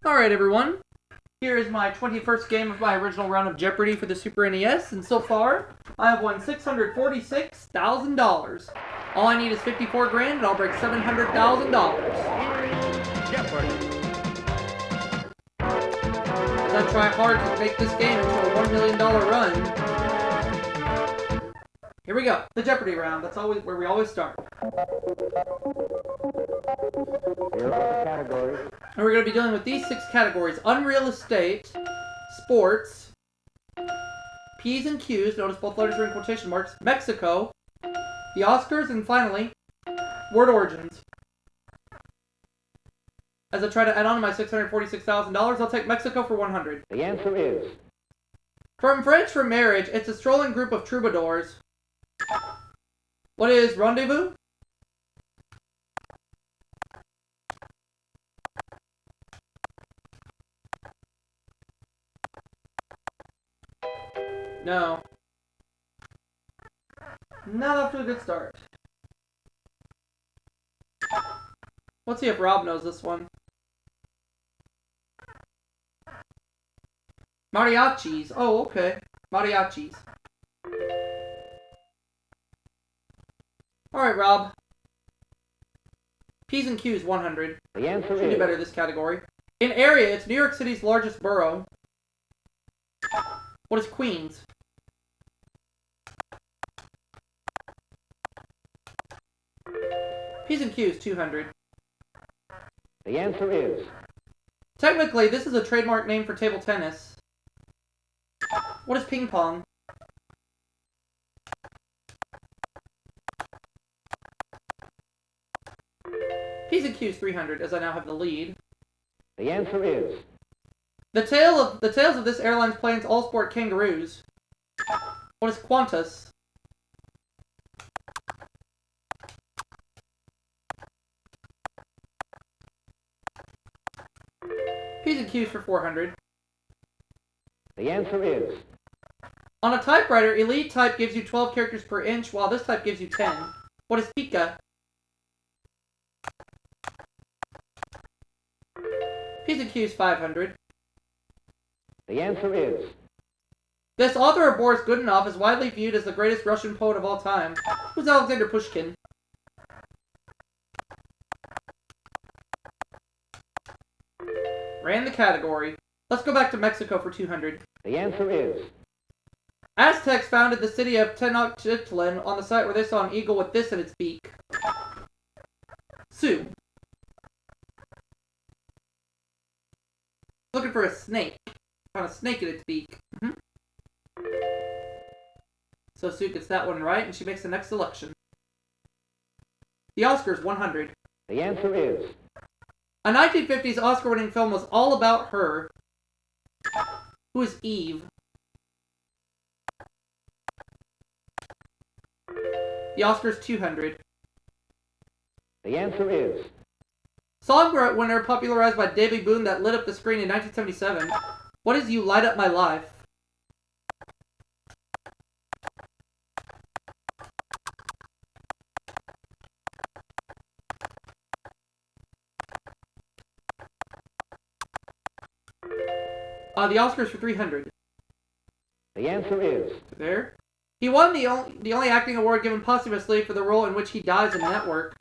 Alright everyone, here is my 21st game of my original Run of Jeopardy for the Super NES, and so far, I have won $646,000. All I need is 54 grand and I'll break $700,000. Jeopardy! As I try hard to make this game into a $1 million run. Here we go, the Jeopardy round, that's always where we always start. Here are the categories. And we're going to be dealing with these 6 categories: unreal estate, sports, P's and Q's, notice both letters are in quotation marks, Mexico, the Oscars, and finally, word origins. As I try to add on to my $646,000, I'll take Mexico for 100. The answer is From French for marriage, it's a strolling group of troubadours. What is rendezvous? No. Not off to a good start. Let's see if Rob knows this one. Mariachis. Oh, okay. Mariachis. Alright, Rob. P's and Q's, 100. the answer Should do is better this category. In area, it's New York City's largest borough. What is Queens? P's and Q's, 200. the answer is Technically, this is a trademark name for table tennis. What is ping pong? P's and Q's, 300, as I now have the lead. the answer is The tails of this airline's planes all sport kangaroos. What is Qantas? P's and Q's for 400. the answer is On a typewriter, Elite type gives you 12 characters per inch, while this type gives you 10. What is Pika? P's and Q's, 500. the answer is This author of Boris Godunov is widely viewed as the greatest Russian poet of all time. Who's Alexander Pushkin? Ran the category. Let's go back to Mexico for 200. the answer is Aztecs founded the city of Tenochtitlan on the site where they saw an eagle with this in its beak. Sue. Looking for a snake. Found a snake in its beak. So Sue gets that one right, and she makes the next selection. The Oscars, 100. the answer is A 1950s Oscar-winning film was all about her. Who is Eve? The Oscars, 200. the answer is Song winner popularized by Davy Boone that lit up the screen in 1977. What is You Light Up My Life? The Oscars for 300. the answer is There. He won the only acting award given posthumously for the role in which he dies in Network.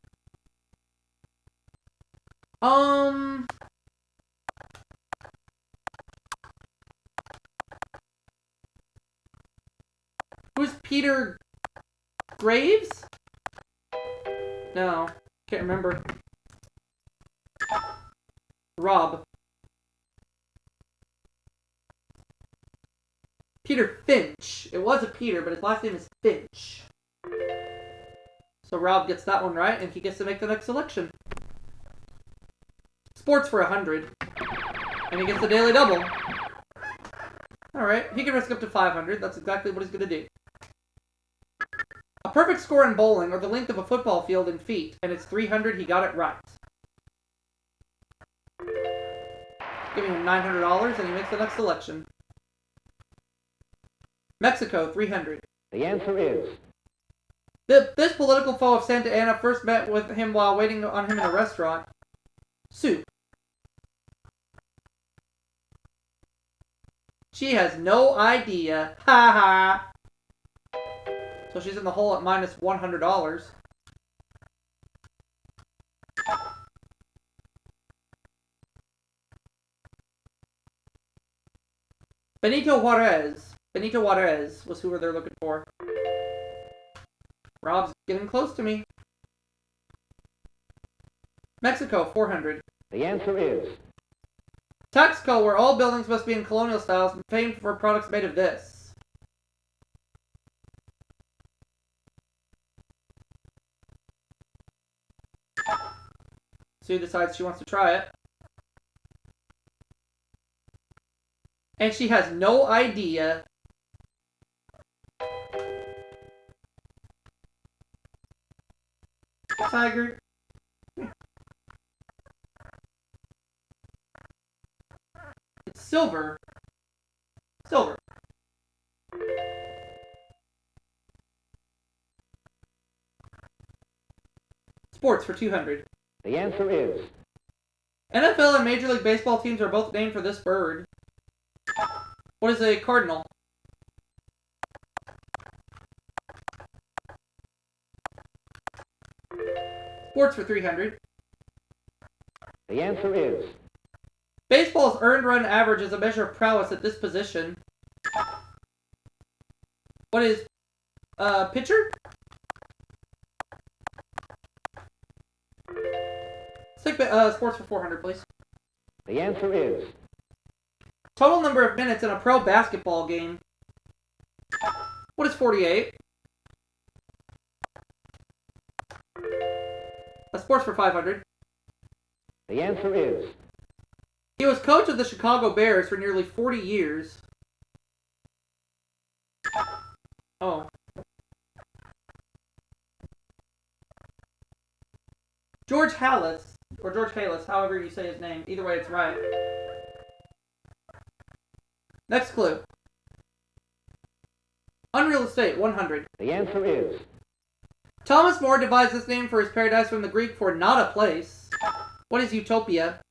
Who's Peter Graves? No, can't remember. Rob. Peter Finch. It was a Peter, but his last name is Finch. So Rob gets that one right, and he gets to make the next selection. Sports for 100. And he gets the daily double. Alright, he can risk up to 500. That's exactly what he's going to do. A perfect score in bowling, or the length of a football field in feet, and it's 300. He got it right. Giving him $900, and he makes the next selection. Mexico, 300. the answer is This political foe of Santa Anna first met with him while waiting on him in a restaurant. Soup. She has no idea. Ha ha. So she's in the hole at minus $100. Benito Juarez. Benito Juarez was who they're looking for. Rob's getting close to me. Mexico, 400. The answer is Taxco, where all buildings must be in colonial styles and famed for products made of this. Sue decides she wants to try it. And she has no idea. Tiger. It's silver. Silver. Sports for 200. the answer is NFL and Major League Baseball teams are both named for this bird. What is a cardinal? Sports for 300. the answer is Baseball's earned run average is a measure of prowess at this position. What is pitcher? Sports for 400, please. the answer is Total number of minutes in a pro basketball game. What is 48? Sports for 500. the answer is He was coach of the Chicago Bears for nearly 40 years. Oh. George Halas, or George Halas, however you say his name. Either way, it's right. Next clue. Unreal Estate, 100. the answer is Thomas More devised this name for his paradise from the Greek for not a place. What is utopia?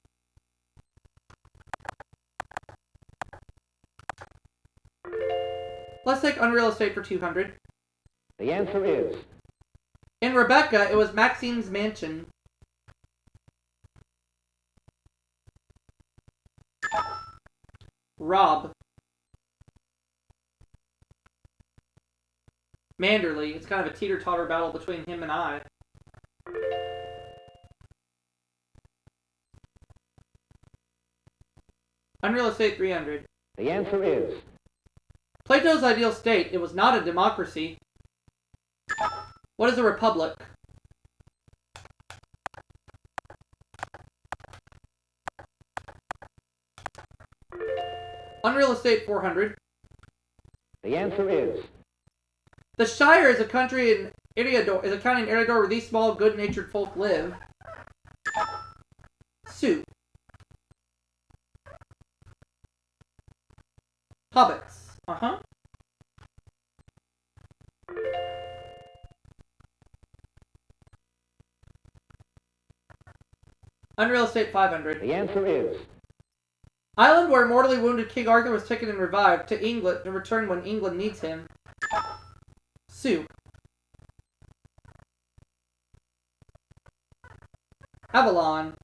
Let's take Unreal Estate for 200. the answer is In Rebecca, it was Maxine's mansion. Rob. Manderley. It's kind of a teeter-totter battle between him and I. Unreal Estate 300. the answer is Plato's ideal state, it was not a democracy. What is a republic? Unreal Estate 400. the answer is The Shire is a country in Eriador, is a county in Eriador where these small, good-natured folk live. Sue. Hobbits. Uh-huh. Unreal Estate 500. the answer is Island where mortally wounded King Arthur was taken and revived to England to return when England needs him. Sue. Avalon.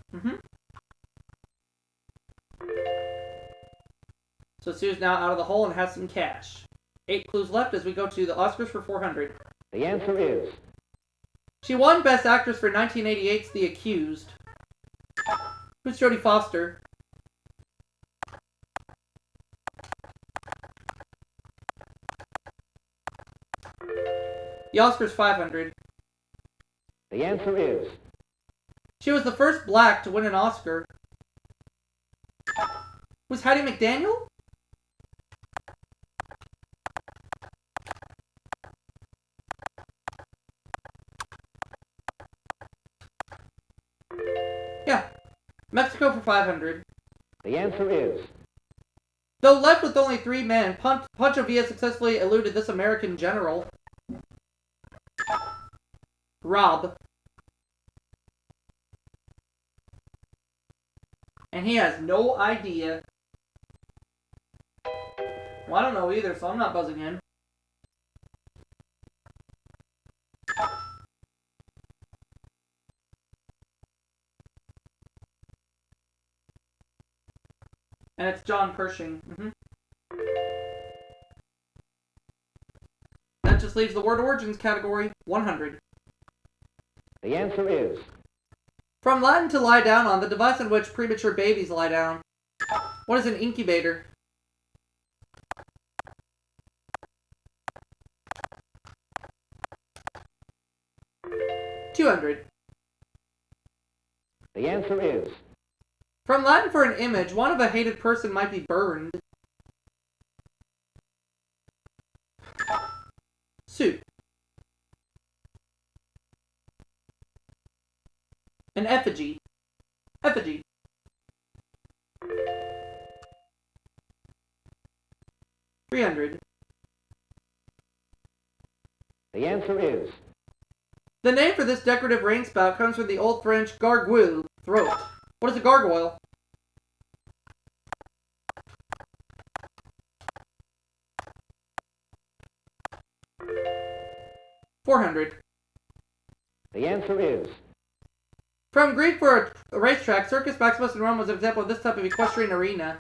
So Sue's now out of the hole and has some cash. 8 clues left as we go to the Oscars for 400. the answer is She won Best Actress for 1988's The Accused. Who's Jodie Foster? The Oscars 500. the answer is She was the first black to win an Oscar. Was Hattie McDaniel? Yeah. Mexico for 500. the answer is Though left with only 3 men, Pancho Villa successfully eluded this American general. Rob. And he has no idea. Well, I don't know either, so I'm not buzzing in. And it's John Pershing. That just leaves the word origins category, 100. The answer is From Latin to lie down on, the device in which premature babies lie down. What is an incubator? $200. the answer is From Latin for an image, one of a hated person might be burned. Soup. An effigy. Effigy. $300. the answer is The name for this decorative rain spout comes from the Old French gargouille, throat. What is a gargoyle? $400. the answer is From Greek for a racetrack, Circus Maximus in Rome was an example of this type of equestrian arena.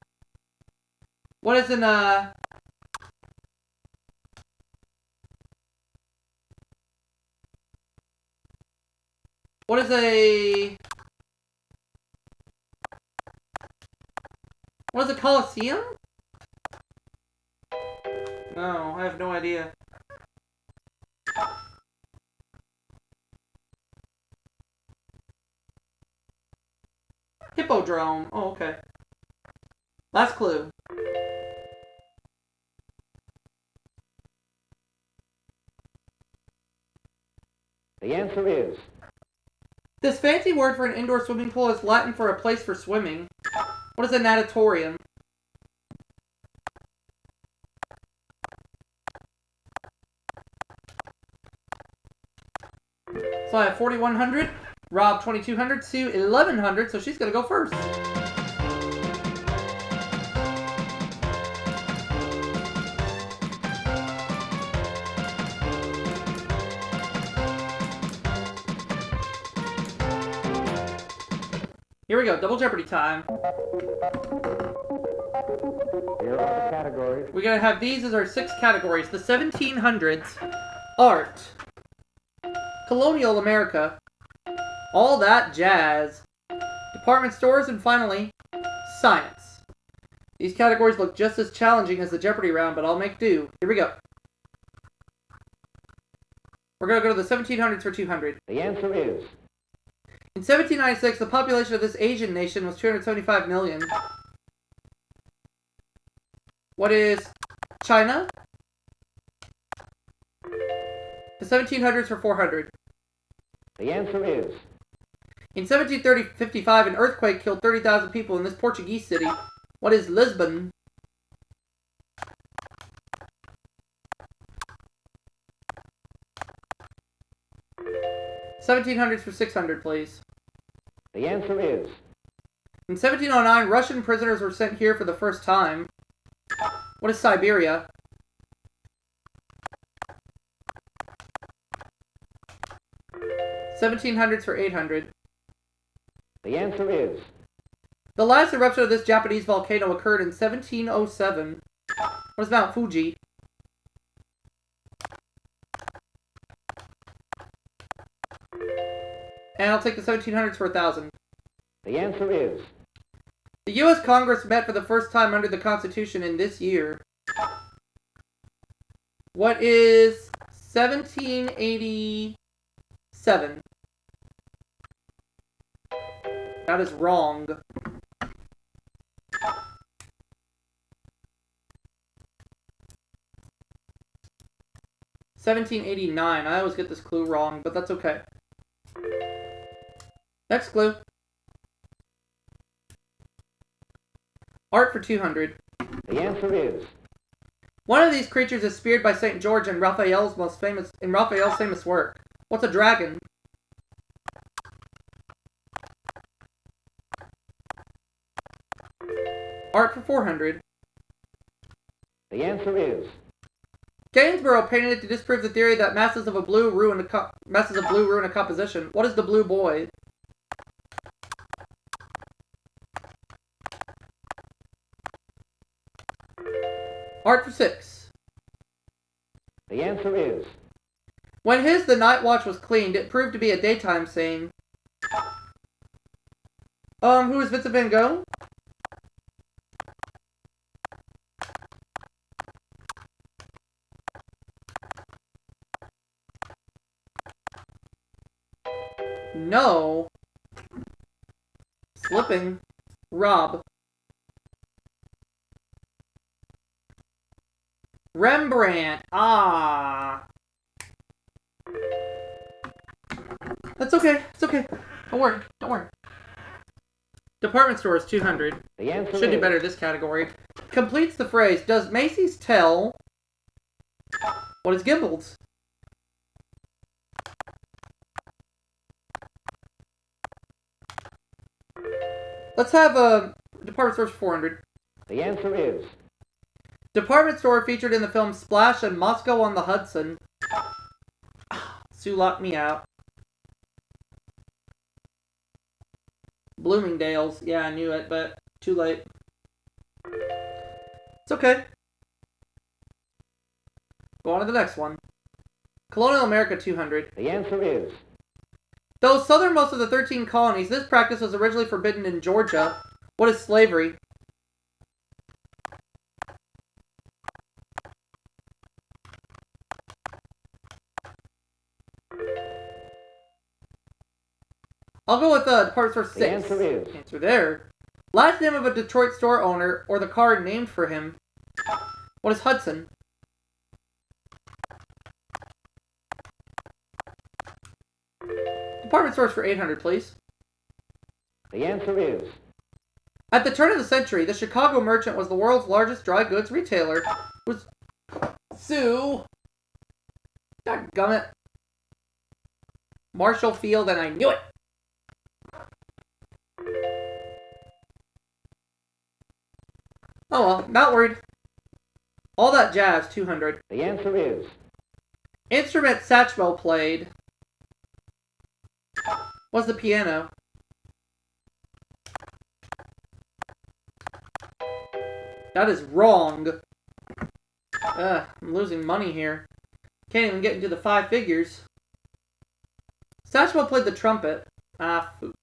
What is an, What is a Colosseum? No, I have no idea. Hippodrome. Oh, okay. Last clue. the answer is This fancy word for an indoor swimming pool is Latin for a place for swimming. What is a natatorium? So I have 4,100, Rob 2,200, Sue 1,100, so she's gonna go first. Here we go, Double Jeopardy time. here are the categories. We're gonna have these as our 6 categories. The 1700s, art, colonial America, all that jazz, department stores, and finally, science. These categories look just as challenging as the Jeopardy round, but I'll make do. Here we go. We're gonna go to the 1700s for 200. The answer is In 1796, the population of this Asian nation was 275 million. What is China? The 1700s for 400. the answer is In 1755, an earthquake killed 30,000 people in this Portuguese city. What is Lisbon? $1700s for 600, please. the answer is In 1709, Russian prisoners were sent here for the first time. What is Siberia? $1700s for 800. the answer is The last eruption of this Japanese volcano occurred in 1707. What is Mount Fuji? And I'll take the 1700s for 1,000. the answer is The U.S. Congress met for the first time under the Constitution in this year. What is 1787? That is wrong. $1789. I always get this clue wrong, but that's okay. Next clue. Art for 200. the answer is One of these creatures is speared by St. George in Raphael's famous work. What's a dragon? Art for 400. The answer is. Gainsborough painted it to disprove the theory that masses of blue ruin a composition. What is the blue boy? Art for 6. The answer is. When the night watch was cleaned, it proved to be a daytime saying. Who is Vincent van Gogh? No. Slipping. Rob. Rembrandt. Ah. That's okay. It's okay. Don't worry. Don't worry. Department store is 200. The answer Should is. do better this category. Completes the phrase, does Macy's tell what is Gimbals? Let's have a department store for 400. The answer is. Department store featured in the film Splash and Moscow on the Hudson. Sue locked me out. Bloomingdale's. Yeah, I knew it, but too late. It's okay. Go on to the next one. Colonial America 200. The answer is. Though southernmost of the 13 colonies, this practice was originally forbidden in Georgia. What is slavery? I'll go with department store 6. The answer is. Answer there. Last name of a Detroit store owner or the car named for him. What is Hudson? Department stores for 800, please. The answer is. At the turn of the century, the Chicago Merchant was the world's largest dry goods retailer. Was Sue? Dadgummit. Marshall Field, and I knew it. Oh well, not worried. All that jazz, 200. The answer is. Instrument Satchmo played was the piano. That is wrong. I'm losing money here. Can't even get into the 5 figures. Satchmo played the trumpet. Ah, food.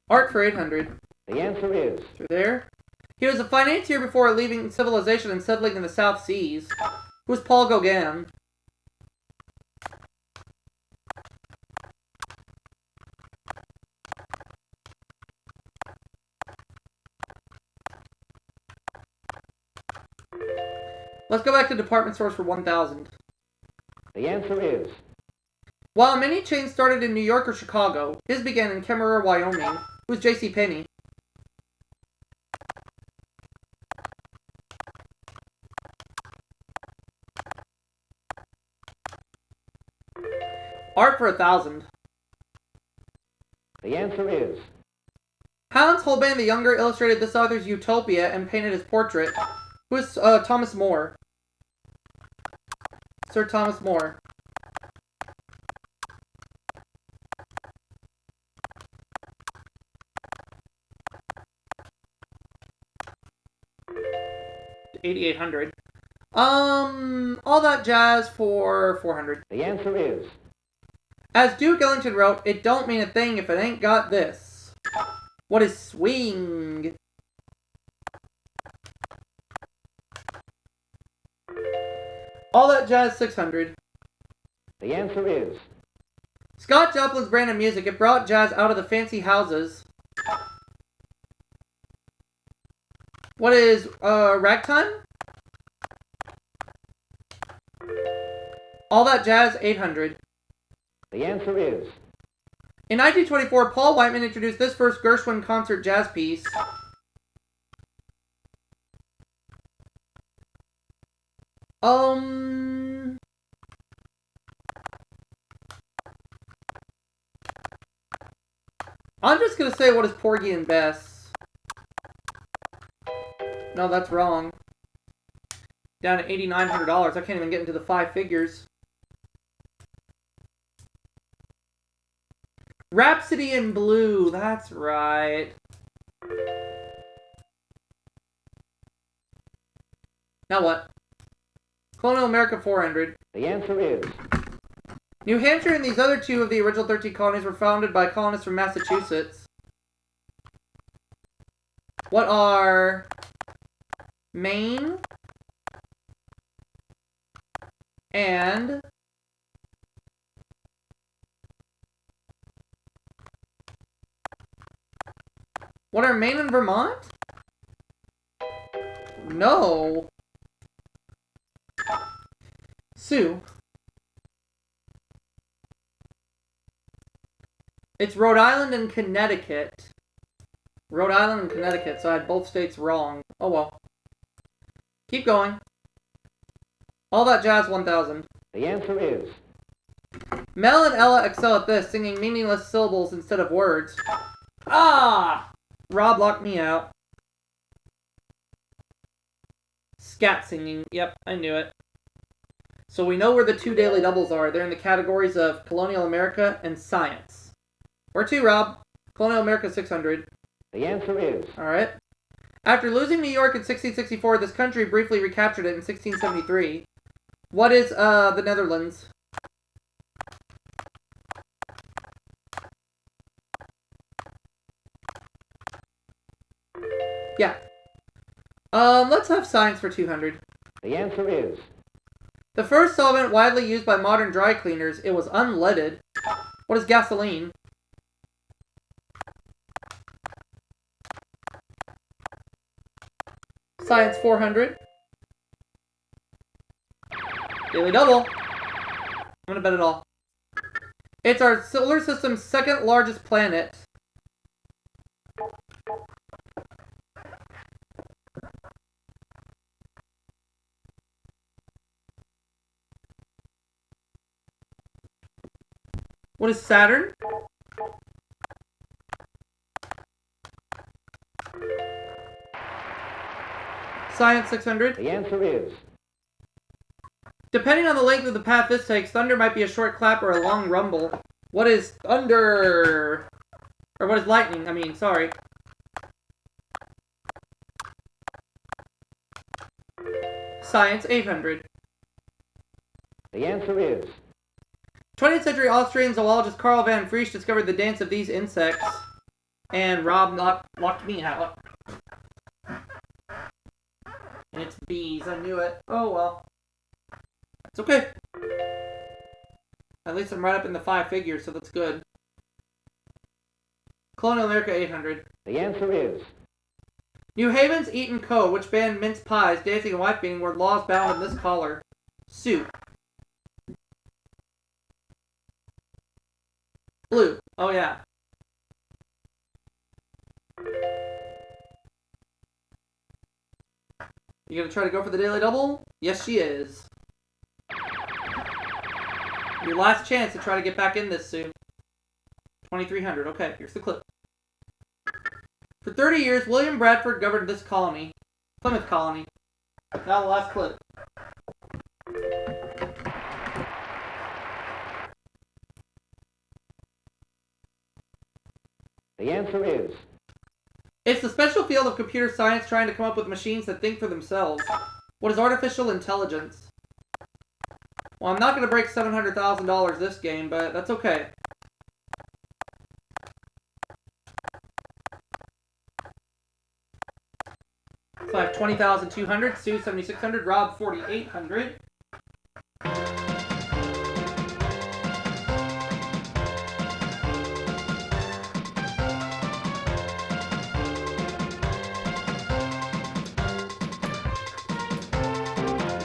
Art for 800. The answer is. Through there. He was a financier before leaving civilization and settling in the South Seas. Who was Paul Gauguin? Let's go back to department stores for 1,000. The answer is. While many chains started in New York or Chicago, his began in Kemmerer, Wyoming. Who's J.C. Penney? Art for 1,000. The answer is. Hans Holbein the Younger illustrated this author's Utopia and painted his portrait. Who is Thomas More? Sir Thomas More. $8,800. All that jazz for 400. The answer is. As Duke Ellington wrote, it don't mean a thing if it ain't got this. What is swing? All that jazz 600. The answer is. Scott Joplin's brand of music, it brought jazz out of the fancy houses. What is, ragtime? All that jazz 800. The answer is. In 1924, Paul Whiteman introduced this first Gershwin concert jazz piece. I'm just gonna say, what is Porgy and Bess? No, that's wrong. Down to $8,900. I can't even get into the 5 figures. Rhapsody in Blue. That's right. Now what? Colonial America 400. The answer is. New Hampshire and these other 2 of the original 13 colonies were founded by colonists from Massachusetts. What are Maine and what are Maine and Vermont? No. Sue. It's Rhode Island and Connecticut. Rhode Island and Connecticut, so I had both states wrong. Oh well. Keep going. All That Jazz 1000. The answer is. Mel and Ella excel at this, singing meaningless syllables instead of words. Ah! Rob locked me out. Scat singing. Yep, I knew it. So we know where the 2 daily doubles are. They're in the categories of Colonial America and Science. Where to, Rob? Colonial America 600. The answer is. Alright. After losing New York in 1664, this country briefly recaptured it in 1673. What is, the Netherlands? Yeah. Let's have Science for 200. The answer is. The first solvent widely used by modern dry cleaners, it was unleaded. What is gasoline? Science 400. Daily double. I'm gonna bet it all. It's our solar system's 2nd largest planet. What is Saturn? Science 600. The answer is. Depending on the length of the path this takes, thunder might be a short clap or a long rumble. What is thunder? Or what is lightning? I mean, sorry. Science 800. The answer is. 20th century Austrian zoologist Karl van Frisch discovered the dance of these insects. And Rob locked me out. And it's bees, I knew it. Oh well. It's okay. At least I'm right up in the 5 figures, so that's good. Colonial America 800. The answer is. New Haven's Eaton Co., which banned mince pies, dancing and wife beating, were laws bound in this collar. Sue. Blue. Oh yeah. You gonna try to go for the daily double? Yes, she is. Your last chance to try to get back in this, Sue. 2,300. Okay, here's the clip. For 30 years, William Bradford governed this colony. Plymouth colony. Now the last clip. The answer is. It's the special field of computer science trying to come up with machines that think for themselves. What is artificial intelligence? Well, I'm not going to break $700,000 this game, but that's okay. So I have 20,200, Sue 7,600, Rob 4,800.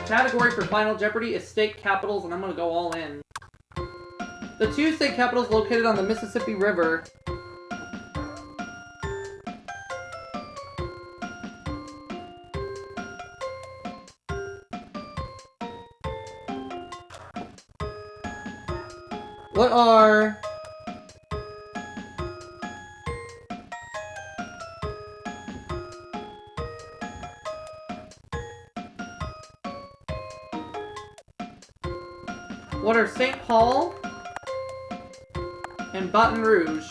Category for Final Jeopardy is state capitals, and I'm going to go all in. The 2 state capitals located on the Mississippi River. What are What are St. Paul and Baton Rouge?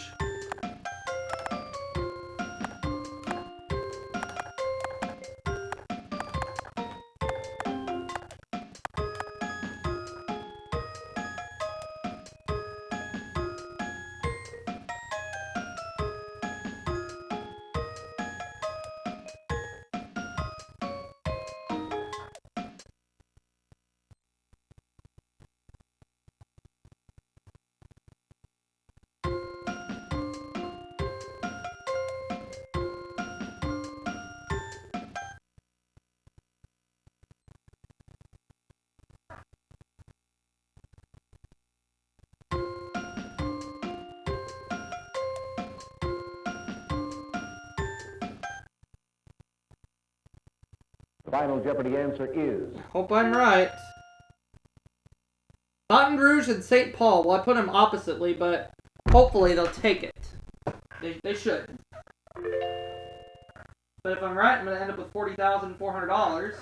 The final Jeopardy answer is... Hope I'm right. Baton Rouge and St. Paul. Well, I put them oppositely, but hopefully they'll take it. They should. But if I'm right, I'm going to end up with $40,400.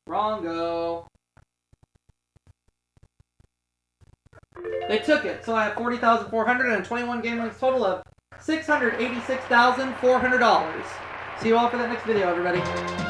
Wrongo. They took it, so I have $40,400 and 21 game links total of $686,400. See you all for that next video, everybody.